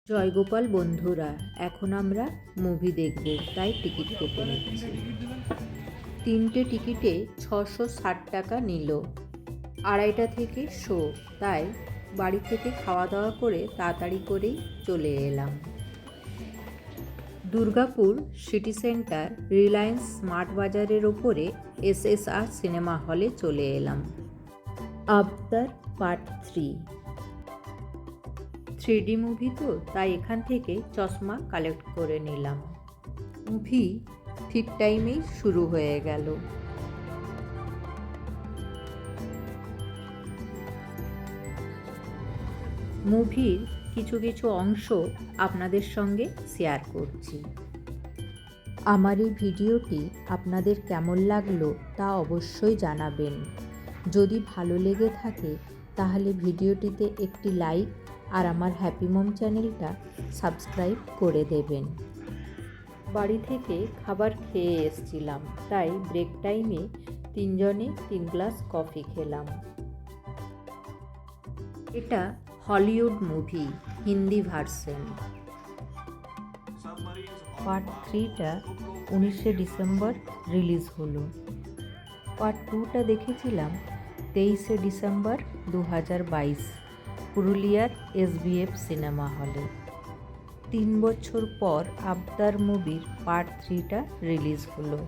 জয়গোপাল বন্ধুরা, এখন আমরা মুভি দেখব, তাই টিকিট কেটে নিচ্ছি। 3টে টিকিটে 660 টাকা নিল। 2:30টা থেকে শো, তাই বাড়ি থেকে খাওয়া দাওয়া করে তাড়াতাড়ি করেই চলে এলাম। Durgapur city centre Reliance smart বাজারের ওপরে SSR সিনেমা হলে চলে এলাম। আবতার পার্ট 3D মুভি তো, তাই এখান থেকে চশমা কালেক্ট করে নিলাম। মুভি ঠিক টাইমেই শুরু হয়ে গেল। মুভির কিছু কিছু অংশ আপনাদের সঙ্গে শেয়ার করছি। আমার এই ভিডিওটি আপনাদের কেমন লাগলো তা অবশ্যই জানাবেন। যদি ভালো লেগে থাকে তাহলে ভিডিওটিতে একটি লাইক আর আমার হ্যাপি মম চ্যানেলটা সাবস্ক্রাইব করে দেবেন। বাড়ি থেকে খাবার খেয়ে এসেছিলাম, তাই ব্রেক টাইমে 3 জনে 3 গ্লাস কফি খেলাম। এটা Hollywood movie, Hindi version. Part 3টা 19শে ডিসেম্বর রিলিজ হলো। পার্ট 2টা দেখেছিলাম 23শে ডিসেম্বর 2022 পুরুলিয়ার SBF সিনেমা হলে। 3 বছর পর আবতার মুভির পার্ট 3টা রিলিজ হলো।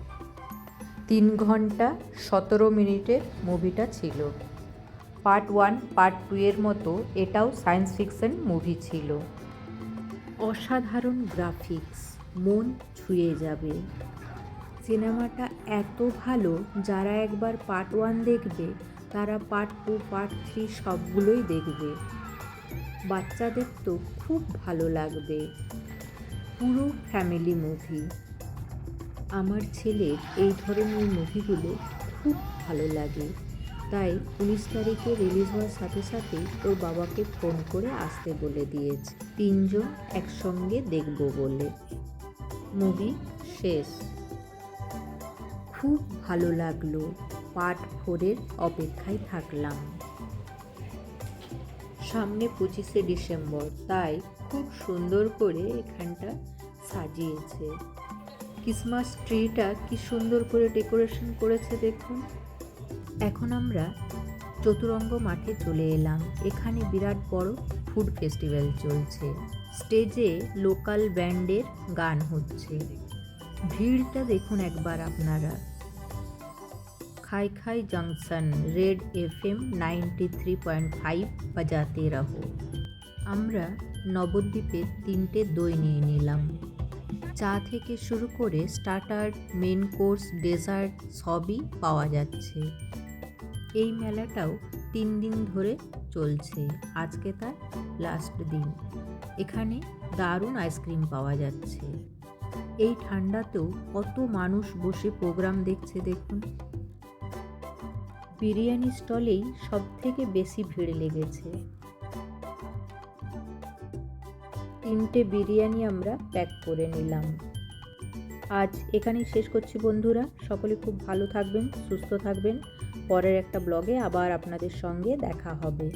3 ঘন্টা 17 মিনিটের মুভিটা ছিল। পার্ট 1 পার্ট 2 এর মতো এটাও সায়েন্স ফিকশন মুভি ছিল। অসাধারণ গ্রাফিক্স, মন ছুঁয়ে যাবে। সিনেমাটা এত ভালো, যারা একবার পার্ট 1 দেখবে তারা পার্ট 2 পার্ট 3 সবগুলোই দেখবে। বাচ্চাদের তো খুব ভালো লাগবে। পুরো ফ্যামিলি মুভি। আমার ছেলের এই ধরনের মুভিগুলো খুব ভালো লাগে, তাই 19 তারিখে রিলিজ হওয়ার সাথে সাথেই ওর বাবাকে ফোন করে আসতে বলে দিয়েছে, 3 জন একসঙ্গে দেখব বলে। মুভি শেষ। খুব ভালো লাগলো। পার্ট 4-এর অপেক্ষায় থাকলাম। সামনে 25শে ডিসেম্বর, তাই খুব সুন্দর করে এখানটা সাজিয়েছে। ক্রিসমাস ট্রিটা কি সুন্দর করে ডেকোরেশন করেছে দেখুন। এখন আমরা চতুরঙ্গ মাঠে চলে এলাম। এখানে বিরাট বড় ফুড ফেস্টিভ্যাল চলছে। স্টেজে লোকাল ব্যান্ডের গান হচ্ছে। ভিড়টা দেখুন একবার আপনারা। খাই খাই জংশন রেড FM 93.5 বাজাতে রহো। আমরা নবদ্বীপের 3টে দই নিয়ে নিলাম। চা থেকে শুরু করে স্টার্টার, মেন কোর্স, ডেজার্ট সবই পাওয়া যাচ্ছে। এই মেলাটাও 3 দিন ধরে চলছে, আজকে তার লাস্ট দিন। এখানে দারুণ আইসক্রিম পাওয়া যাচ্ছে। এই ঠান্ডাতেও কত মানুষ বসে প্রোগ্রাম দেখছে দেখুন। বিরিয়ানি স্টলেই সব থেকে বেশি ভিড় লেগেছে। 3টে বিরিয়ানি আমরা প্যাক করে নিলাম। আজ এখানেই শেষ করছি বন্ধুরা। সকলে খুব ভালো থাকবেন, সুস্থ থাকবেন। পরের একটা ব্লগে আবার আপনাদের সঙ্গে দেখা হবে।